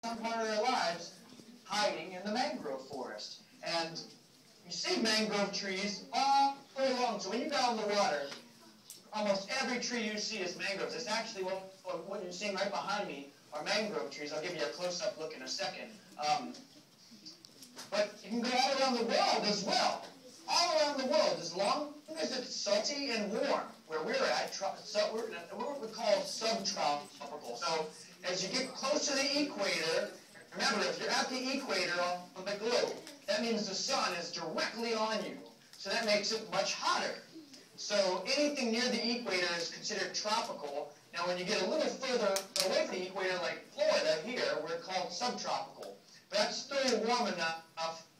some part of their lives hiding in the mangrove forest. And you see mangrove trees all the way along. So when you go out in the water, almost every tree you see is mangroves. It's actually what you're seeing right behind me are mangrove trees. I'll give you a close-up look in a second. But you can go all around the world as well. All around the world, as long as it's salty and warm. Where we're at, we're what we call subtropical. So as you get close to the equator, remember, if you're at the equator on the globe, that means the sun is directly on you. So that makes it much hotter. So anything near the equator is considered tropical. Now when you get a little further away from the equator, like Florida here, we're called subtropical. But that's still warm enough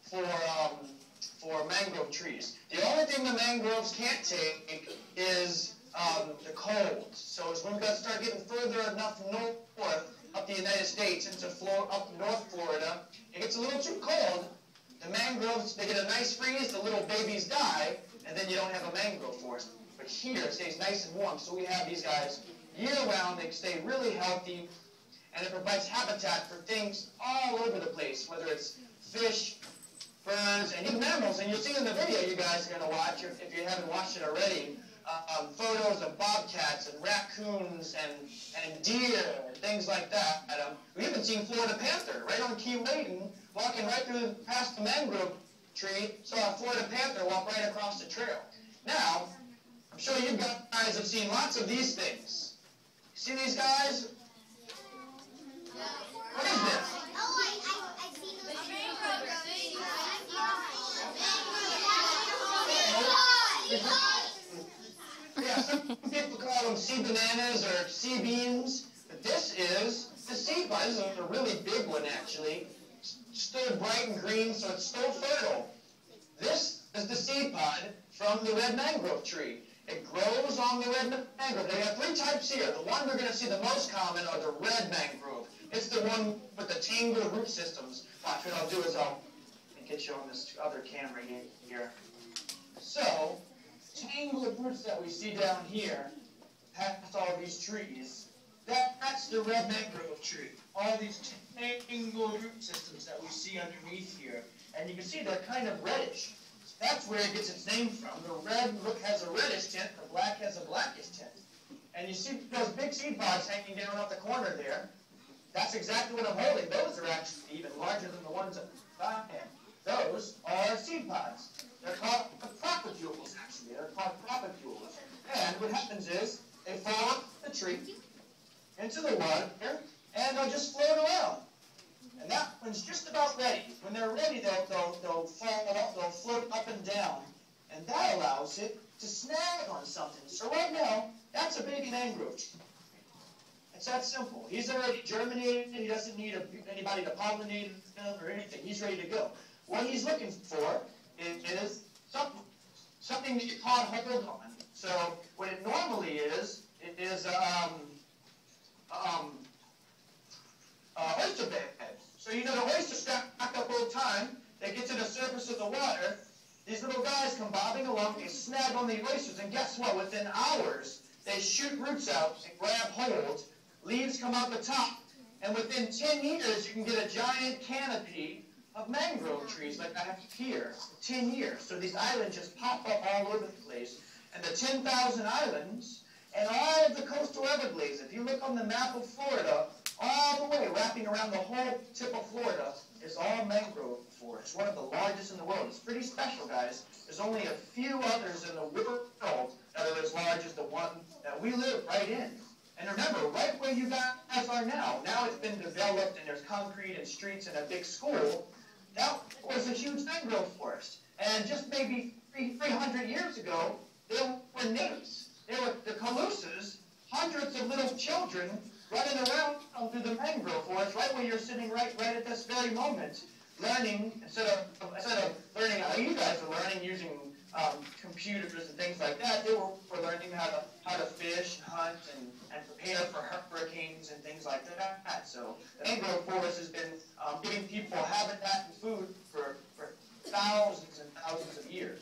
for mangrove trees. The only thing the mangroves can't take is the cold. So it's when we start getting further enough north, up the United States, into up North Florida, it gets a little too cold. The mangroves, they get a nice freeze, the little babies die, and then you don't have a mangrove forest. But here it stays nice and warm, so we have these guys year-round. They stay really healthy, and it provides habitat for things all over the place, whether it's fish, birds, and even mammals. And you'll see in the video you guys are going to watch, if you haven't watched it already, photos of bobcats and raccoons and deer and things like that. We even seen Florida panther right on Key Wading, walking right through past the mangrove tree, saw a Florida panther walk right across the trail. Now, I'm sure you guys have seen lots of these things. See these guys? What is this? I've seen Yeah, some people call them sea bananas or sea beans, but this is the seed pod. This is a really big one, actually. Still bright and green, so it's still fertile. This is the seed pod from the red mangrove tree. It grows on the red mangrove. They have 3 types here. The one we're going to see the most common are the red mangrove. It's the one with the tangled root systems. Watch, what I'll do is I'll get you on this other camera here. So, tangled roots that we see down here, past all these trees, that's the red mangrove tree. All these tangled root systems that we see underneath here. And you can see they're kind of reddish. That's where it gets its name from. The red has a reddish tint, the black has a blackish tint. And you see those big seed pods hanging down off the corner there. That's exactly what I'm holding. Those are actually even larger than the ones at the hand. Those are seed pods. They're called propagules, actually. They're called propagules. And what happens is they fall off the tree into the water, and they'll just float around. And that one's just about ready. When they're ready, they'll float up and down. And that allows it to snag on something. So right now, that's a baby mangrove tree. It's that simple. He's already germinated. He doesn't need anybody to pollinate him or anything. He's ready to go. What he's looking for is something that you can't hold on. So what it normally is, it is oyster bed. So you know the oysters stack up all the time. They get to the surface of the water. These little guys come bobbing along. They snag on the oysters, and guess what? Within hours, they shoot roots out and grab hold. Leaves come out the top, and within 10 years, you can get a giant canopy of mangrove trees like I have here. 10 years. So these islands just pop up all over the place. And the 10,000 islands and all of the coastal Everglades, if you look on the map of Florida, all the way wrapping around the whole tip of Florida is all mangrove forest. It's one of the largest in the world. It's pretty special, guys. There's only a few others in the world that are as large as the one that we live right in. And remember, right where you guys are now it's been developed and there's concrete and streets and a big school. That was a huge mangrove forest. And just maybe 300 years ago, there were natives. There were the Calusas, hundreds of little children running around through the mangrove forest, right where you're sitting right at this very moment, learning, instead of learning how you guys are learning using computers and things like that, they were learning how to fish, hunt, and prepare for hurricanes and things like that. So the mangrove forest has been giving people habitat and food for thousands and thousands of years.